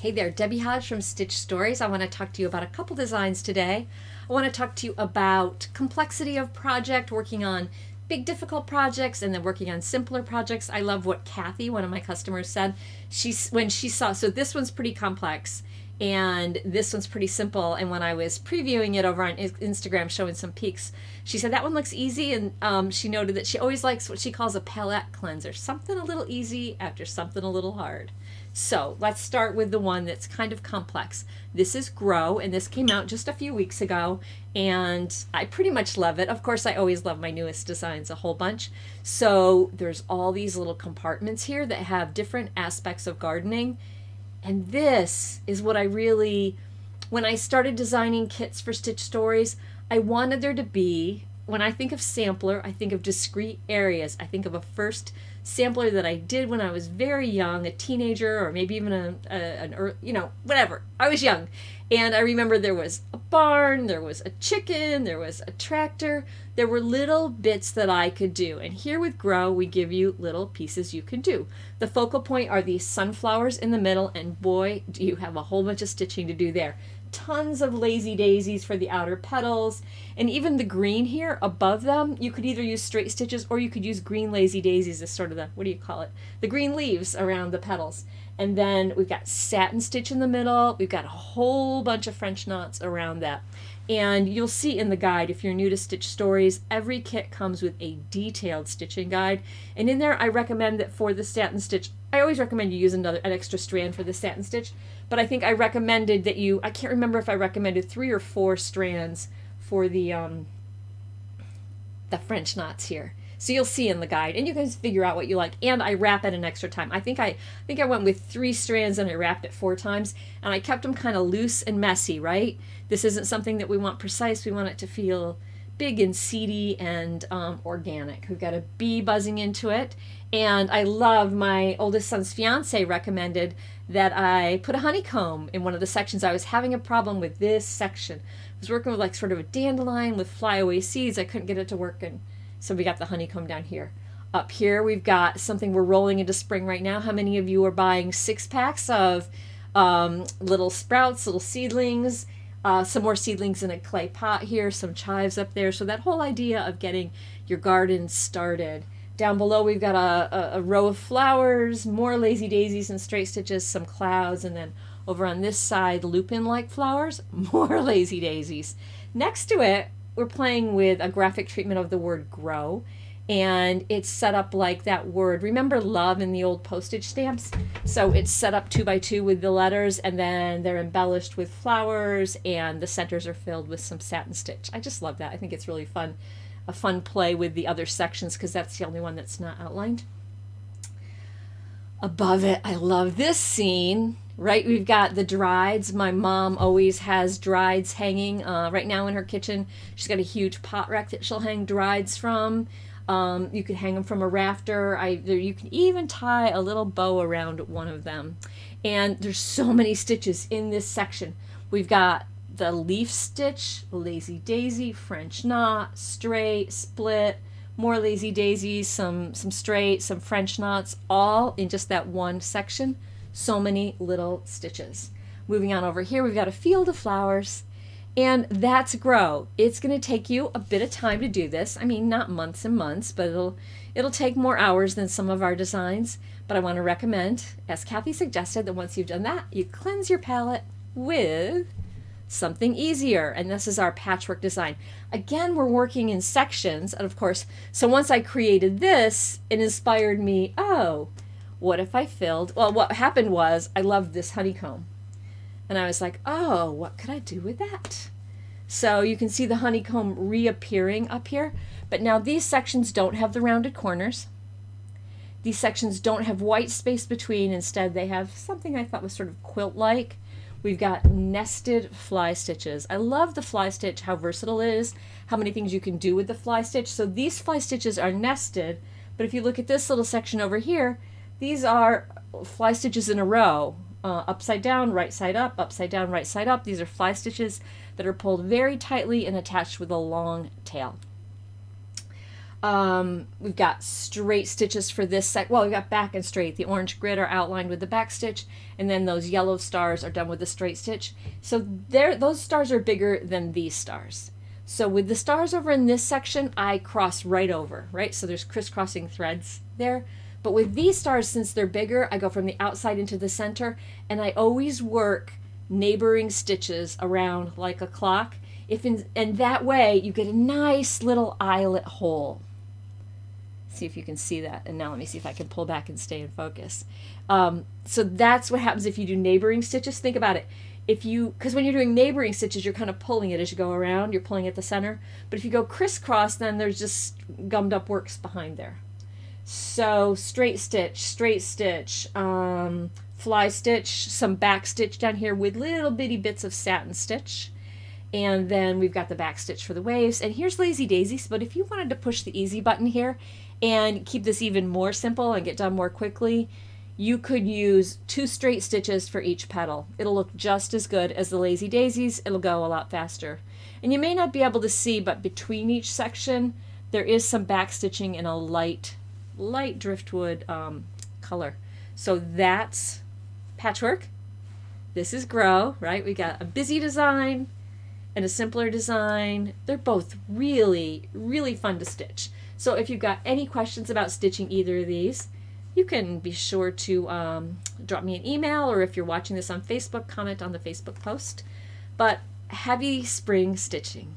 Hey there, Debbie Hodge from Stitch Stories. I want to talk to you about a couple designs today. I want to talk to you about complexity of project, working on big difficult projects and then working on simpler projects. I love what Kathy, one of my customers, said. When she saw, so this one's pretty complex and this one's pretty simple. And when I was previewing it over on Instagram, showing some peeks, she said that one looks easy. And she noted that she always likes what she calls a palette cleanser, something a little easy after something a little hard. So let's start with the one that's kind of complex. This is Grow, and this came out just a few weeks ago, and I pretty much love it. Of course, I always love my newest designs a whole bunch. So there's all these little compartments here that have different aspects of gardening, and this is what I really, when I started designing kits for Stitch Stories, I wanted there to be, when I think of sampler, I think of discrete areas. I think of a first sampler that I did when I was very young, a teenager, or maybe even whatever. I was young. And I remember there was a barn, there was a chicken, there was a tractor. There were little bits that I could do. And here with Grow, we give you little pieces you can do. The focal point are these sunflowers in the middle, and boy, do you have a whole bunch of stitching to do there. Tons of lazy daisies for the outer petals, and even the green here above them, you could either use straight stitches or you could use green lazy daisies as sort of the, what do you call it, the green leaves around the petals. And then we've got satin stitch in the middle. We've got a whole bunch of French knots around that. And you'll see in the guide, if you're new to Stitch Stories, every kit comes with a detailed stitching guide. And in there, I recommend that for the satin stitch, I always recommend you use an extra strand for the satin stitch. But I think I recommended that I can't remember if I recommended 3 or 4 strands for the French knots here. So you'll see in the guide, and you guys figure out what you like. And I wrap it an extra time. I think I went with 3 strands and I wrapped it 4 times, and I kept them kind of loose and messy, right? This isn't something that we want precise. We want it to feel big and seedy and organic. We've got a bee buzzing into it, and I love, my oldest son's fiance recommended that I put a honeycomb in one of the sections. I was having a problem with this section. I was working with like sort of a dandelion with flyaway seeds. I couldn't get it to work, and so we got the honeycomb down here. Up here we've got something, we're rolling into spring right now. How many of you are buying 6-packs of little sprouts, little seedlings? Some more seedlings in a clay pot here, some chives up there. So that whole idea of getting your garden started. Down below we've got a row of flowers, more lazy daisies and straight stitches, some clouds, and then over on this side, lupin-like flowers, more lazy daisies. Next to it, we're playing with a graphic treatment of the word grow, and it's set up like that word. Remember love in the old postage stamps? So it's set up 2 by 2 with the letters, and then they're embellished with flowers, and the centers are filled with some satin stitch. I just love that. I think it's really fun, a fun play with the other sections, because that's the only one that's not outlined. Above it, I love this scene. Right, we've got the drieds. My mom always has drieds hanging right now in her kitchen. She's got a huge pot rack that she'll hang drieds from. You could hang them from a rafter. You can even tie a little bow around one of them. And there's so many stitches in this section. We've got the leaf stitch, lazy daisy, French knot, straight, split, more lazy daisies, some straight, some French knots, all in just that one section. So many little stitches. Moving on over here, we've got a field of flowers, and that's Grow. It's going to take you a bit of time to do this. I mean, not months and months, but it'll take more hours than some of our designs. But I want to recommend, as Kathy suggested, that once you've done that, you cleanse your palette with something easier. And this is our patchwork design. Again, we're working in sections, and of course, so once I created this, it inspired me, what if I filled, well, what happened was I loved this honeycomb. And I was like, what could I do with that? So you can see the honeycomb reappearing up here. But now these sections don't have the rounded corners. These sections don't have white space between. Instead, they have something I thought was sort of quilt-like. We've got nested fly stitches. I love the fly stitch, how versatile it is, how many things you can do with the fly stitch. So these fly stitches are nested. But if you look at this little section over here, these are fly stitches in a row, upside down, right side up, upside down, right side up. These are fly stitches that are pulled very tightly and attached with a long tail. We've got straight stitches for this set. Well, we've got back and straight. The orange grid are outlined with the back stitch, and then those yellow stars are done with the straight stitch. So those stars are bigger than these stars. So with the stars over in this section, I cross right over, right? So there's crisscrossing threads there. But with these stars, since they're bigger, I go from the outside into the center, and I always work neighboring stitches around like a clock. And that way you get a nice little eyelet hole. See if you can see that. And now let me see if I can pull back and stay in focus. So that's what happens if you do neighboring stitches. Think about it. Because when you're doing neighboring stitches, you're kind of pulling it as you go around. You're pulling at the center. But if you go crisscross, then there's just gummed up works behind there. So straight stitch, fly stitch, some back stitch down here with little bitty bits of satin stitch. And then we've got the back stitch for the waves. And here's Lazy Daisies. But if you wanted to push the easy button here and keep this even more simple and get done more quickly, you could use 2 straight stitches for each petal. It'll look just as good as the Lazy Daisies. It'll go a lot faster. And you may not be able to see, but between each section, there is some back stitching in a light driftwood color. So that's Patchwork. This is Grow, right? We got a busy design and a simpler design. They're both really, really fun to stitch. So if you've got any questions about stitching either of these, you can be sure to drop me an email, or if you're watching this on Facebook, comment on the Facebook post. But happy spring stitching.